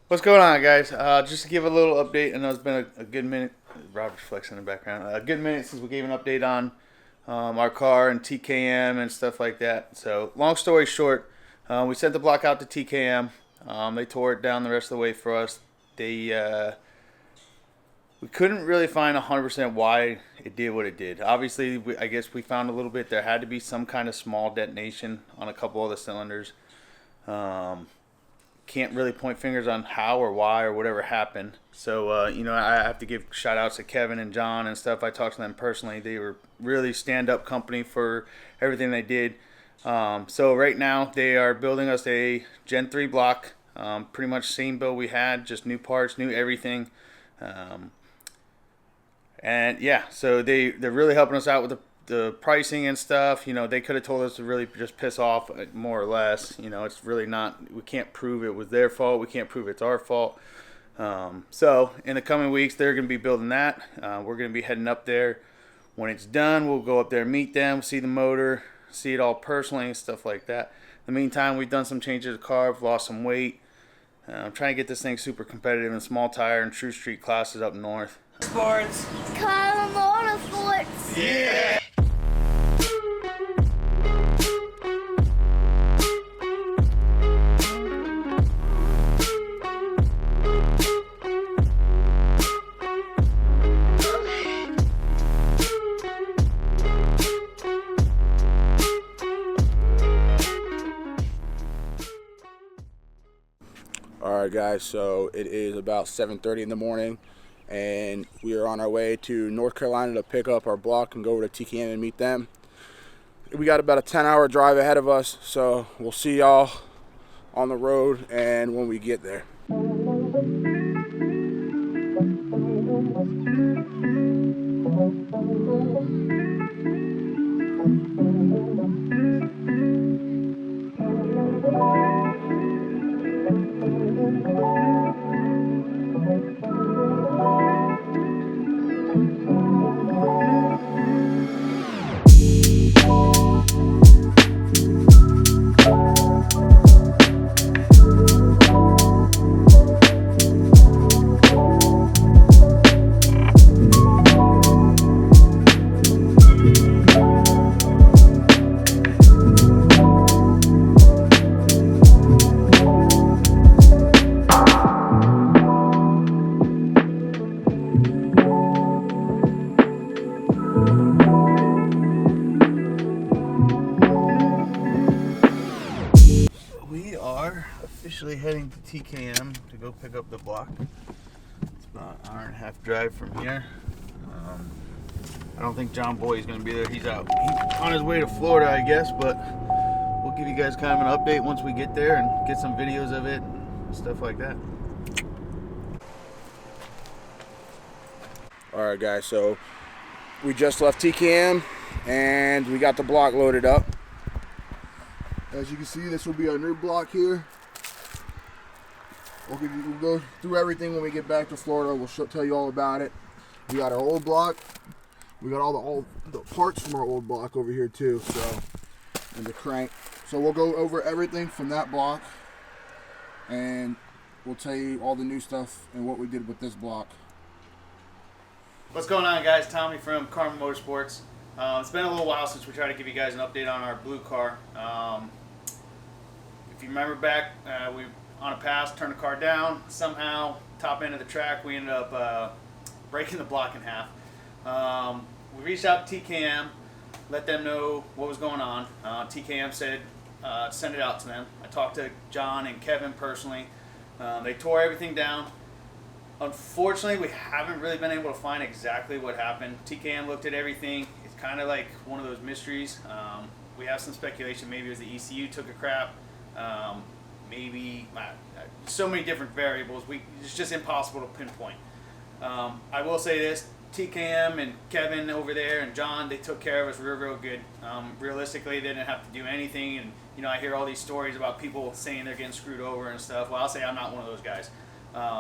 What's going on, guys? Just to give a little update, I know it's been a good minute. Robert's flexing in the background. A good minute since we gave an update on our car and TKM and stuff like that. So, long story short, we sent the block out to TKM. They tore it down the rest of the way for us. We couldn't really find 100% why it did what it did. Obviously, I guess we found a little bit. There had to be some kind of small detonation on a couple of the cylinders. Um, can't really point fingers on how or why or whatever happened. So, I have to give shout outs to Kevin and John and stuff. I talked to them personally. They were really stand up company for everything they did. So, right now, they are building us a Gen 3 block. Pretty much same build we had, just new parts, new everything. Um, and yeah, so they're really helping us out with the pricing and stuff. They could have told us to really just piss off, more or less. It's really not. We can't prove it was their fault. We can't prove it's our fault. So in the coming weeks, they're going to be building that. We're going to be heading up there. When it's done, we'll go up there, meet them, see the motor, see it all personally and stuff like that. In the meantime, we've done some changes to the car. I've lost some weight. I'm trying to get this thing super competitive in small tire and true street classes up north. Sports. KMR Sports. Yeah. Alright guys, so it is about 7:30 in the morning and we are on our way to North Carolina to pick up our block and go over to TKM and meet them. We got about a 10-hour drive ahead of us, so we'll see y'all on the road and when we get there. We are officially heading to TKM to go pick up the block. It's about an hour and a half drive from here. I don't think John Boy is going to be there. He's on his way to Florida, I guess, but we'll give you guys kind of an update once we get there and get some videos of it and stuff like that. Alright guys, so we just left TKM and we got the block loaded up. As you can see, this will be our new block here. We'll go through everything when we get back to Florida. We'll tell you all about it. We got our old block. We got all the parts from our old block over here too. So, and the crank. So we'll go over everything from that block, and we'll tell you all the new stuff and what we did with this block. What's going on, guys? Tommy from KMR Motorsports. It's been a little while since we tried to give you guys an update on our blue car. If you remember back, we on a pass, turned the car down. Somehow, top end of the track, we ended up breaking the block in half. We reached out to TKM, let them know what was going on. TKM said send it out to them. I talked to John and Kevin personally. They tore everything down. Unfortunately, we haven't really been able to find exactly what happened. TKM looked at everything. It's kind of like one of those mysteries. We have some speculation. Maybe it was the ECU took a crap. Maybe so many different variables. It's just impossible to pinpoint. I will say this: TKM and Kevin over there and John, they took care of us real good. Realistically, they didn't have to do anything. And I hear all these stories about people saying they're getting screwed over and stuff. Well, I'll say I'm not one of those guys.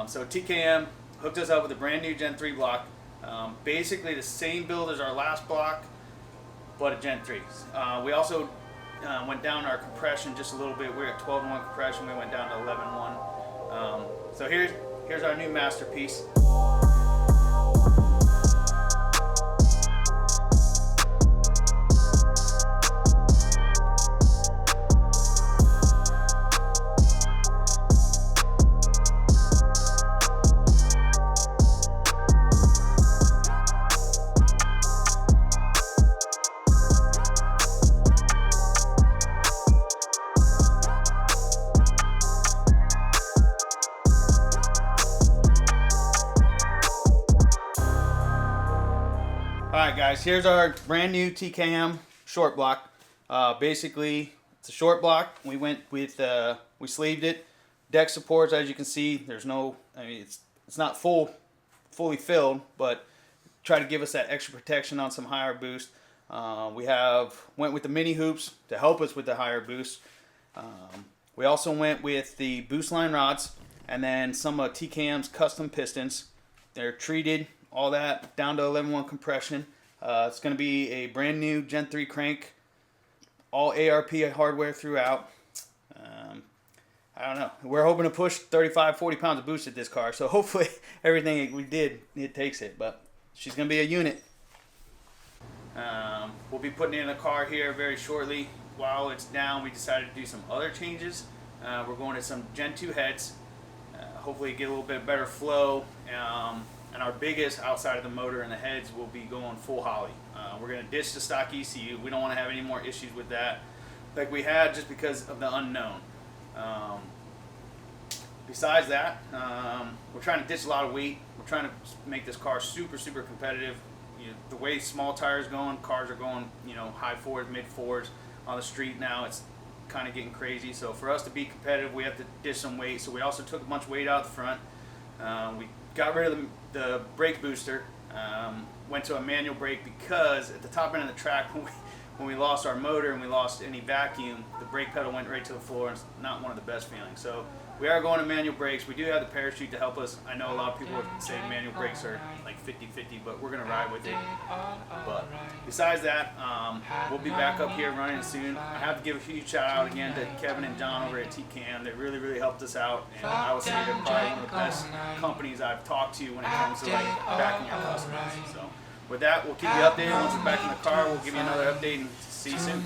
So TKM hooked us up with a brand new Gen 3 block. Basically the same build as our last block, but a Gen 3. We also went down our compression just a little bit. We were at 12-1 compression. We went down to 11-1. So here's our new masterpiece. Alright guys, here's our brand new TKM Short Block. Basically, it's a short block. We went with, we sleeved it. Deck supports, as you can see, there's no, I mean, it's not fully filled, but try to give us that extra protection on some higher boost. We went with the mini hoops to help us with the higher boost. We also went with the boost line rods and then some of TKM's custom pistons. They're treated, all that, down to 11.1 compression. It's going to be a brand new Gen 3 crank, all ARP hardware throughout. I don't know. We're hoping to push 35, 40 pounds of boost at this car, so hopefully everything we did, it takes it. But she's going to be a unit. We'll be putting in a car here very shortly. While it's down, we decided to do some other changes. We're going to some Gen 2 heads. Hopefully get a little bit better flow. And our biggest outside of the motor and the heads will be going full Holley. We're going to ditch the stock ECU. We don't want to have any more issues with that like we had, just because of the unknown. Besides that, we're trying to ditch a lot of weight. We're trying to make this car super competitive. You know, the way small tires going, cars are going, you know, high fours, mid fours on the street now. It's kind of getting crazy. So for us to be competitive, we have to ditch some weight. So we also took a bunch of weight out the front. We got rid of the brake booster, went to a manual brake because at the top end of the track, when we lost our motor and we lost any vacuum, the brake pedal went right to the floor, and it's not one of the best feelings. So we are going to manual brakes. We do have the parachute to help us. I know a lot of people say manual brakes are like 50-50, but we're going to ride with it. But besides that, we'll be back up here running soon. I have to give a huge shout out again to Kevin and John over at TKM. They really helped us out, and I would say they're probably one of the best companies I've talked to when it comes to like backing your customers. So with that, we'll keep you updated. Once we're back in the car, we'll give you another update, and see you soon.